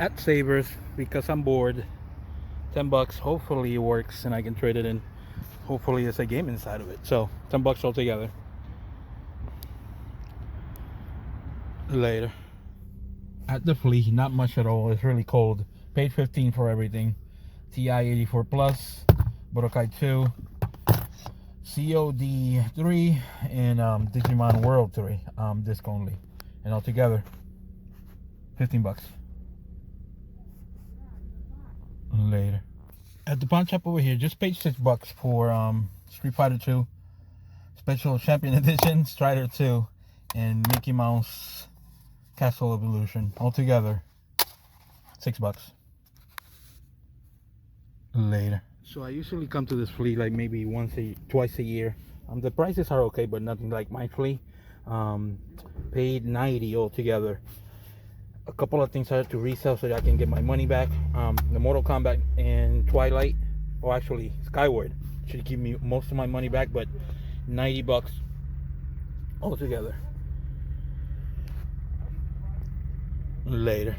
at Savers because I'm bored. 10 bucks. Hopefully it works and I can trade it in. Hopefully there's a game inside of it. So 10 bucks altogether. Later. At the flea, not much at all. It's really cold. Paid 15 for everything. TI 84 plus, Budokai 2, COD 3, and Digimon World 3. Disc only. And altogether, 15 bucks. Later. At the pawn shop over here, just paid 6 bucks for Street Fighter 2, Special Champion Edition, Strider 2, and Mickey Mouse Castle Evolution. Altogether, 6 bucks. Later. So I usually come to this flea like maybe twice a year. The prices are okay, but nothing like my flea. Paid 90 altogether. A couple of things I have to resell so that I can get my money back. The Mortal Kombat and Twilight, or actually Skyward, should give me most of my money back, but 90 bucks altogether. Later.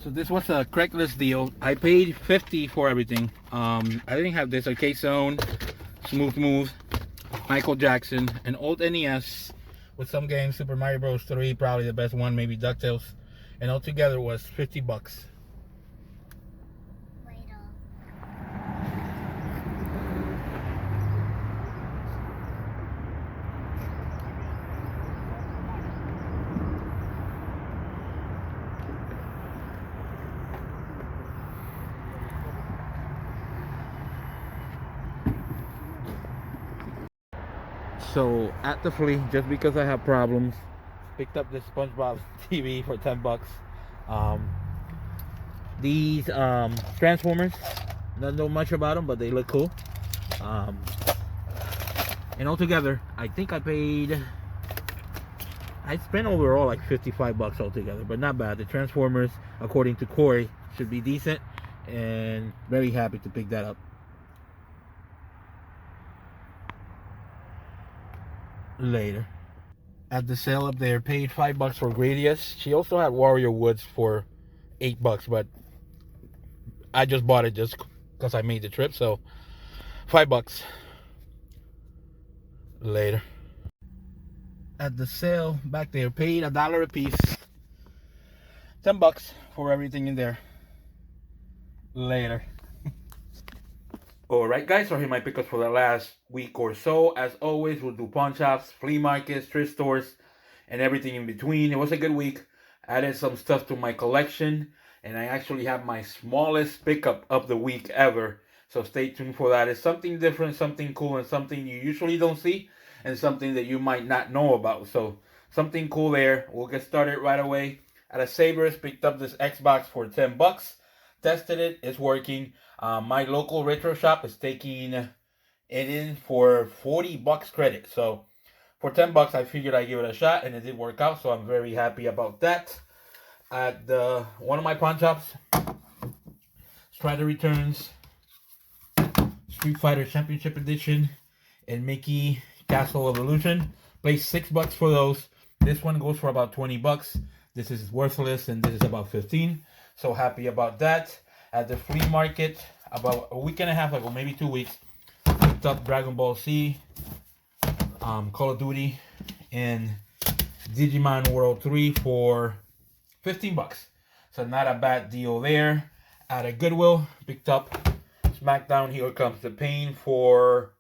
So this was a Craigslist deal. I paid 50 for everything. I didn't have this arcade zone, Smooth Move, Michael Jackson, an old NES with some games, Super Mario Bros. 3, probably the best one, maybe DuckTales, and altogether was 50 bucks. So at the flea, just because I have problems, picked up this SpongeBob TV for 10 bucks. Um, these Transformers, don't know much about them, but they look cool. Um, and altogether, I think I spent overall like 55 bucks altogether, but not bad. The Transformers, according to Corey, should be decent, and very happy to pick that up. Later. At the sale up there, paid 5 bucks for Gradius. She also had Warrior Woods for 8 bucks, but I just bought it just because I made the trip, so 5 bucks. Later. At the sale back there, paid $1 a piece. 10 bucks for everything in there. Later. Alright guys, so here are my pickups for the last week or so. As always, we'll do pawn shops, flea markets, thrift stores, and everything in between. It was a good week. Added some stuff to my collection, and I actually have my smallest pickup of the week ever. So stay tuned for that. It's something different, something cool, and something you usually don't see, and something that you might not know about. So something cool there. We'll get started right away. At a Savers, picked up this Xbox for 10 bucks. Tested it, it's working. My local retro shop is taking it in for 40 bucks credit. So for 10 bucks, I figured I'd give it a shot, and it did work out. So I'm very happy about that. At one of my pawn shops, Strider Returns, Street Fighter Championship Edition, and Mickey Castle Evolution. Placed 6 bucks for those. This one goes for about 20 bucks. This is worthless, and this is about 15. So happy about that. At the flea market, about a week and a half ago, maybe 2 weeks, picked up Dragon Ball Z, Call of Duty, and Digimon World 3 for 15 bucks. So not a bad deal there. At a Goodwill, picked up SmackDown Here Comes the Pain for,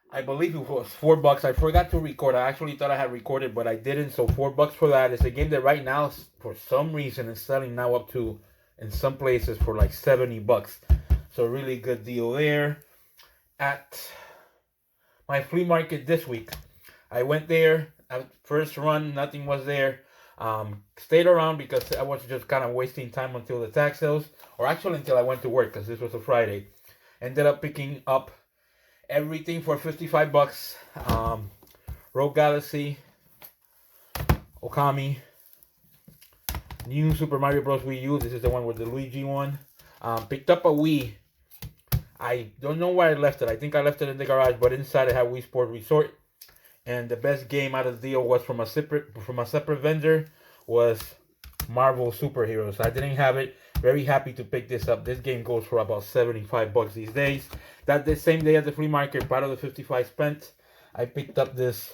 I believe it was 4 bucks. I forgot to record. I actually thought I had recorded, but I didn't. So 4 bucks for that. It's a game that right now, for some reason, is selling now up to, in some places, for like 70 bucks. So really good deal there. At my flea market this week, I went there. At first run, nothing was there. Stayed around because I was just kind of wasting time until the tax sales, or actually until I went to work, because this was a Friday. Ended up picking up everything for 55 bucks. Rogue Galaxy, Okami, new Super Mario Bros. Wii U. This is the one with the Luigi one. Picked up a Wii. I don't know where I left it. I think I left it in the garage, but inside it had Wii Sport Resort. And the best game out of the deal was from a separate vendor was Marvel Superheroes. I didn't have it. Very happy to pick this up. This game goes for about 75 bucks these days. That the same day at the flea market, part of the 55 spent, I picked up this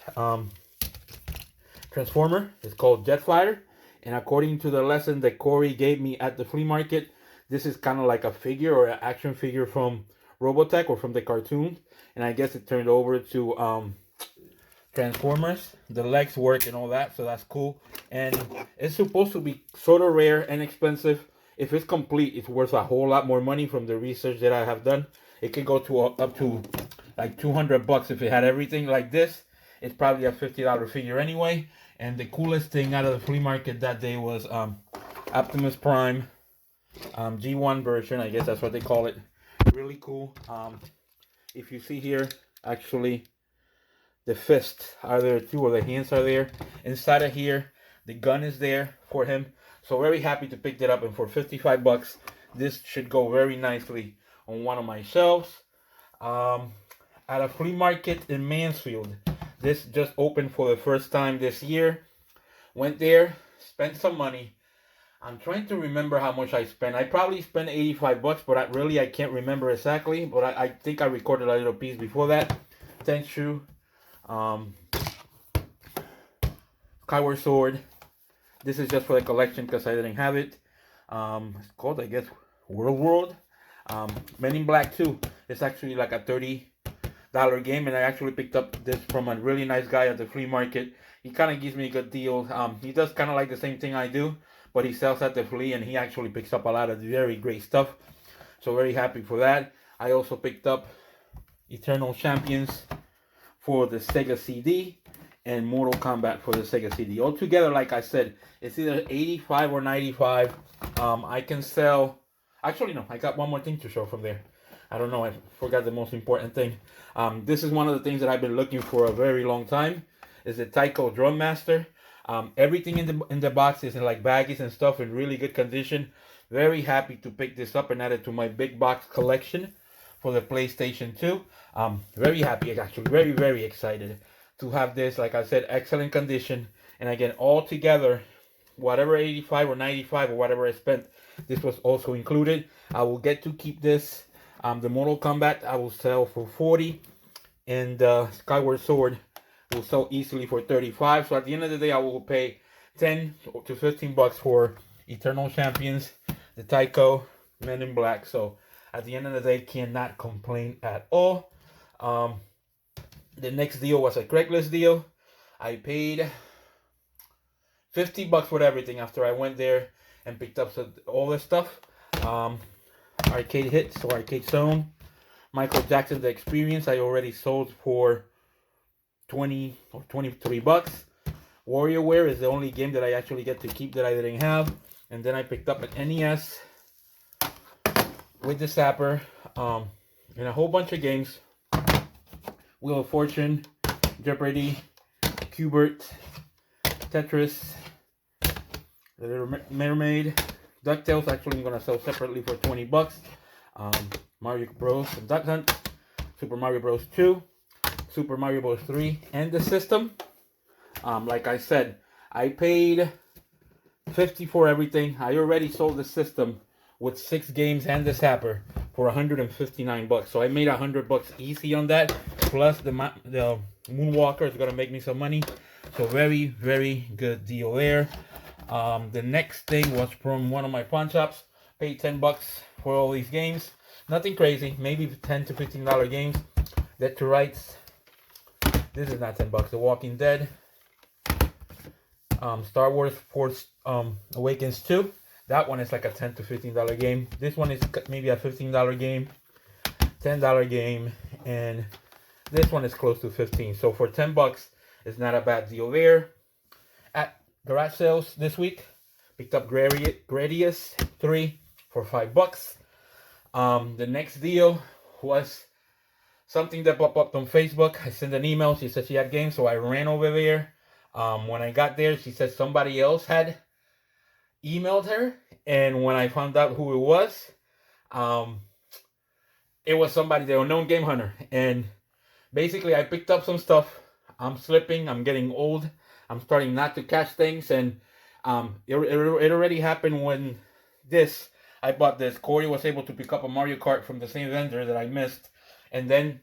Transformer. It's called Jet Fighter. And according to the lesson that Corey gave me at the flea market, this is kind of like a figure or an action figure from Robotech or from the cartoon. And I guess it turned over to Transformers. The legs work and all that, so that's cool. And it's supposed to be sort of rare and expensive. If it's complete, it's worth a whole lot more money from the research that I have done. It could go to up to like 200 bucks if it had everything like this. It's probably a $50 figure anyway. And the coolest thing out of the flea market that day was Optimus Prime G1 version. I guess that's what they call it. Really cool. If you see here, actually, the fists are there too, or the hands are there. Inside of here, the gun is there for him. So very happy to pick that up. And for 55 bucks, this should go very nicely on one of my shelves. At a flea market in Mansfield. This just opened for the first time this year. Went there, spent some money. I'm trying to remember how much I spent. I probably spent 85 bucks, but I can't remember exactly. But I think I recorded a little piece before that. Tenchu, Skyward Sword. This is just for the collection because I didn't have it. It's called, I guess, World. Men in Black 2. It's actually like a $30 game, and I actually picked up this from a really nice guy at the flea market. He kind of gives me a good deal. He does kind of like the same thing I do, but he sells at the flea, and he actually picks up a lot of very great stuff. So very happy for that. I also picked up Eternal Champions for the Sega CD and Mortal Kombat for the Sega CD. Altogether, like I said, it's either 85 or 95. I can sell... Actually, no, I got one more thing to show from there. I don't know, I forgot the most important thing. This is one of the things that I've been looking for a very long time. Is the Taiko Drum Master. Everything in the box is in like baggies and stuff in really good condition. Very happy to pick this up and add it to my big box collection for the PlayStation 2. Very happy, actually, very, very excited to have this. Like I said, excellent condition. And again, all together, whatever 85 or 95 or whatever I spent, this was also included. I will get to keep this. The Mortal Kombat I will sell for 40, and Skyward Sword will sell easily for 35. So at the end of the day, I will pay 10 to 15 bucks for Eternal Champions, the Taiko, Men in Black. So at the end of the day, cannot complain at all. The next deal was a Craigslist deal. I paid 50 bucks for everything after I went there and picked up all this stuff. Arcade Hits or Arcade Zone. Michael Jackson The Experience I already sold for 20 or 23 bucks. WarioWare is the only game that I actually get to keep that I didn't have. And then I picked up an NES with the Zapper and a whole bunch of games. Wheel of Fortune, Jeopardy, Cubert, Tetris, The Little Mermaid, DuckTales. Actually, I'm gonna sell separately for 20 bucks. Mario Bros. And Duck Hunt, Super Mario Bros. 2, Super Mario Bros. 3, and the system. Like I said, I paid 50 for everything. I already sold the system with 6 games and the Zapper for 159 bucks. So I made 100 bucks easy on that. Plus the Moonwalker is gonna make me some money. So very, very good deal there. The next thing was from one of my pawn shops. Paid 10 bucks for all these games. Nothing crazy, maybe 10 to $15 games. Dead to Rights. This is not 10 bucks. The Walking Dead. Star Wars Force Awakens 2. That one is like a 10 to $15 game. This one is maybe a $15 game, $10 game, and this one is close to 15. So for 10 bucks, it's not a bad deal there. At garage sales this week, picked up Gradius 3 for 5 bucks. The next deal was something that popped up on Facebook. I sent an email. She said she had games, so I ran over there. When I got there, she said somebody else had emailed her, and when I found out who it was, it was somebody, the unknown game hunter, and basically I picked up some stuff. I'm slipping. I'm getting old. I'm starting not to catch things, and it already happened when this I bought this. Corey was able to pick up a Mario Kart from the same vendor that I missed, and then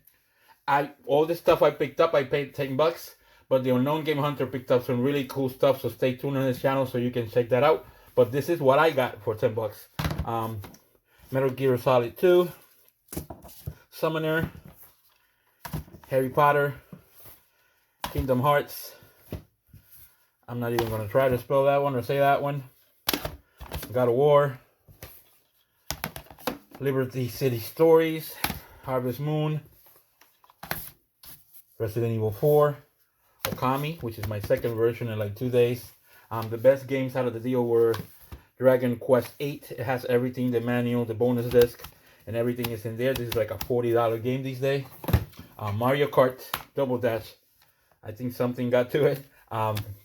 I all this stuff I picked up, I paid $10, but the unknown game hunter picked up some really cool stuff. So stay tuned on his channel so you can check that out. But this is what I got for $10. Metal Gear Solid 2, Summoner, Harry Potter, Kingdom Hearts. I'm not even gonna try to spell that one or say that one. God of War, Liberty City Stories, Harvest Moon, Resident Evil 4, Okami, which is my second version in like 2 days. The best games out of the deal were Dragon Quest 8. It has everything, the manual, the bonus disc, and everything is in there. This is like a $40 game these days. Mario Kart Double Dash. I think something got to it.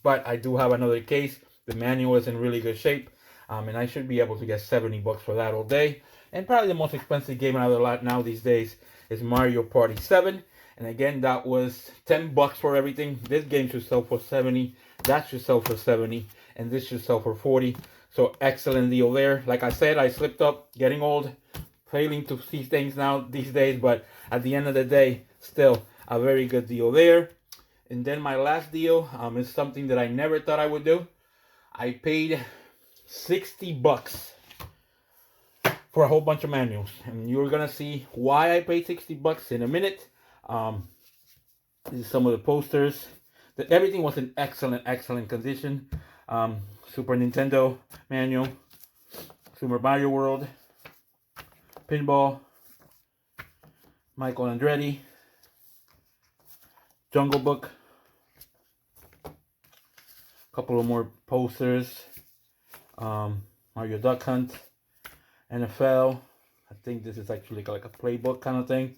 But I do have another case. The manual is in really good shape. And I should be able to get $70 for that all day. And probably the most expensive game out of the lot now these days is Mario Party 7. And again, that was $10 for everything. This game should sell for 70. That should sell for 70. And this should sell for 40. So excellent deal there. Like I said, I slipped up, getting old, failing to see things now these days. But at the end of the day, still a very good deal there. And then my last deal is something that I never thought I would do. I paid $60 for a whole bunch of manuals, and you're gonna see why I paid $60 in a minute. This is some of the posters. Everything was in excellent condition. Super Nintendo manual, Super Mario World, Pinball, Michael Andretti, Jungle Book, a couple of more posters, Mario Duck Hunt, NFL. I think this is actually like a playbook kind of thing.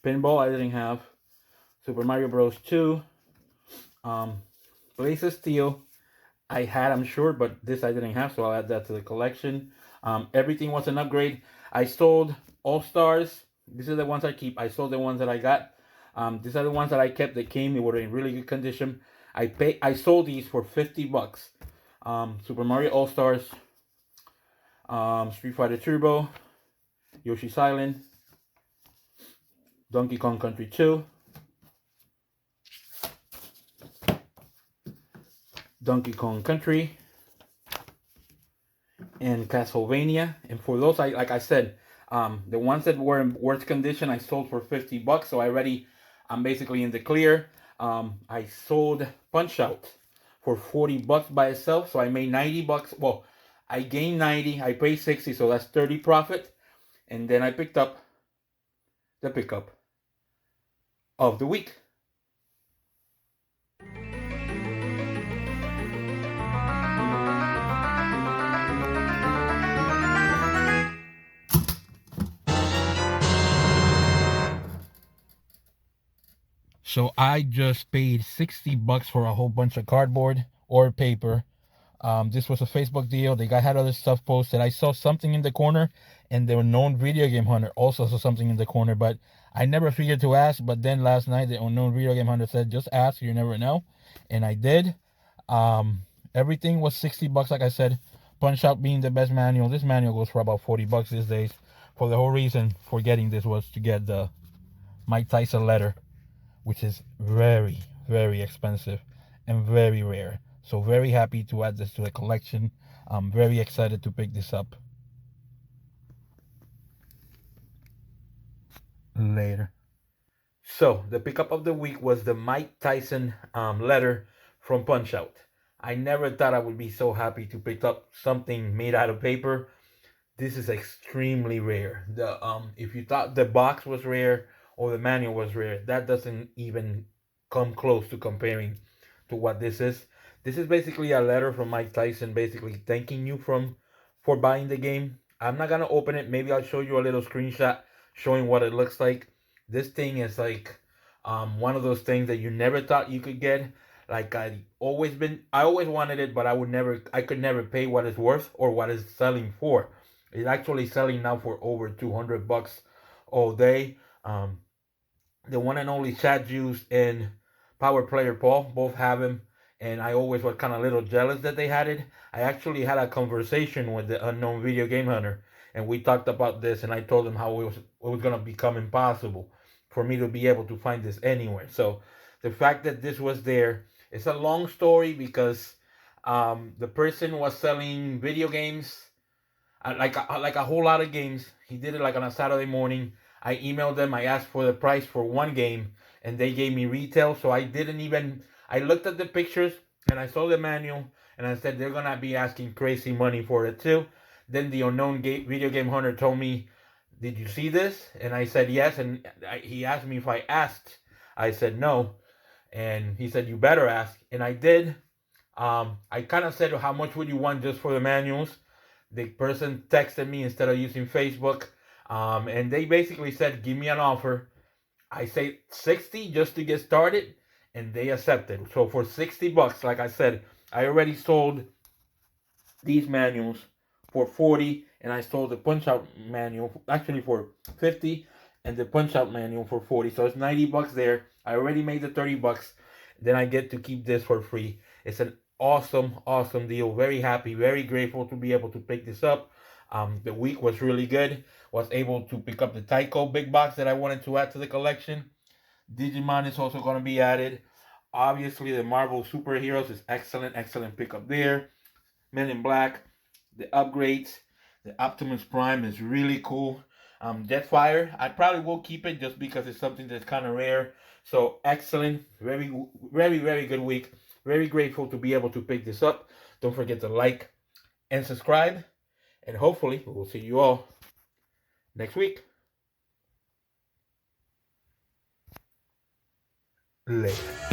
Pinball I didn't have. Super Mario Bros. 2. Blaze of Steel I had, I'm sure, but this I didn't have, so I'll add that to the collection. Everything was an upgrade. I sold All Stars. These are the ones I keep. I sold the ones that I got. These are the ones that I kept that came. They were in really good condition. I sold these for $50. Super Mario All Stars, Street Fighter Turbo, Yoshi's Island, Donkey Kong Country 2, Donkey Kong Country, and Castlevania. And for those, like I said, the ones that were in worse condition, I sold for $50. So I'm basically in the clear. I sold Punch Out for $40 by itself, so I made $90. Well, I gained 90. I paid 60, so that's 30 profit. And then I picked up the pickup of the week. So I just paid $60 for a whole bunch of cardboard or paper. This was a Facebook deal. The guy had other stuff posted. I saw something in the corner, and the unknown video game hunter also saw something in the corner, but I never figured to ask. But then last night, the unknown video game hunter said, just ask, you never know. And I did. Everything was $60, like I said. Punch Out being the best manual. This manual goes for about $40 these days. For the whole reason for getting this was to get the Mike Tyson letter, which is very, very expensive and very rare. So very happy to add this to the collection. I'm very excited to pick this up later. So the pickup of the week was the Mike Tyson letter from Punch Out. I never thought I would be so happy to pick up something made out of paper. This is extremely rare. If you thought the box was rare or the manual was rare, that doesn't even come close to comparing to what this is. This is basically a letter from Mike Tyson, basically thanking you for buying the game. I'm not gonna open it. Maybe I'll show you a little screenshot showing what it looks like. This thing is like one of those things that you never thought you could get. Like I always wanted it, but I could never pay what it's worth or what it's selling for. It's actually selling now for over $200 all day. The one and only Chad Juice and Power Player Paul both have him, and I always was kind of a little jealous that they had it. I actually had a conversation with the unknown video game hunter, and we talked about this, and I told him how it was gonna become impossible for me to be able to find this anywhere. So the fact that this was there, it's a long story because the person was selling video games, like a whole lot of games. He did it like on a Saturday morning. I emailed them. I asked for the price for one game, and they gave me retail. So I didn't even. I looked at the pictures and I saw the manual, and I said they're gonna be asking crazy money for it too. Then the unknown video game hunter told me, "Did you see this?" And I said yes. And he asked me if I asked. I said no, and he said you better ask, and I did. I kind of said, how much would you want just for the manuals? The person texted me instead of using Facebook. And they basically said, give me an offer. I say 60 just to get started, and they accepted. So for $60, like I said, I already sold these manuals for 40, and I sold the punch out manual actually for 50, and the punch out manual for 40. So it's $90 there. I already made the $30. Then I get to keep this for free. It's an awesome deal. Very happy, very grateful to be able to pick this up. The week was really good. Was able to pick up the Tyco big box that I wanted to add to the collection. Digimon is also going to be added. Obviously, the Marvel superheroes is excellent pickup there. Men in Black, the upgrades, the Optimus Prime is really cool. Jetfire, I probably will keep it just because it's something that's kind of rare. So excellent, very good week. Very grateful to be able to pick this up. Don't forget to like and subscribe, and hopefully we will see you all next week. Later.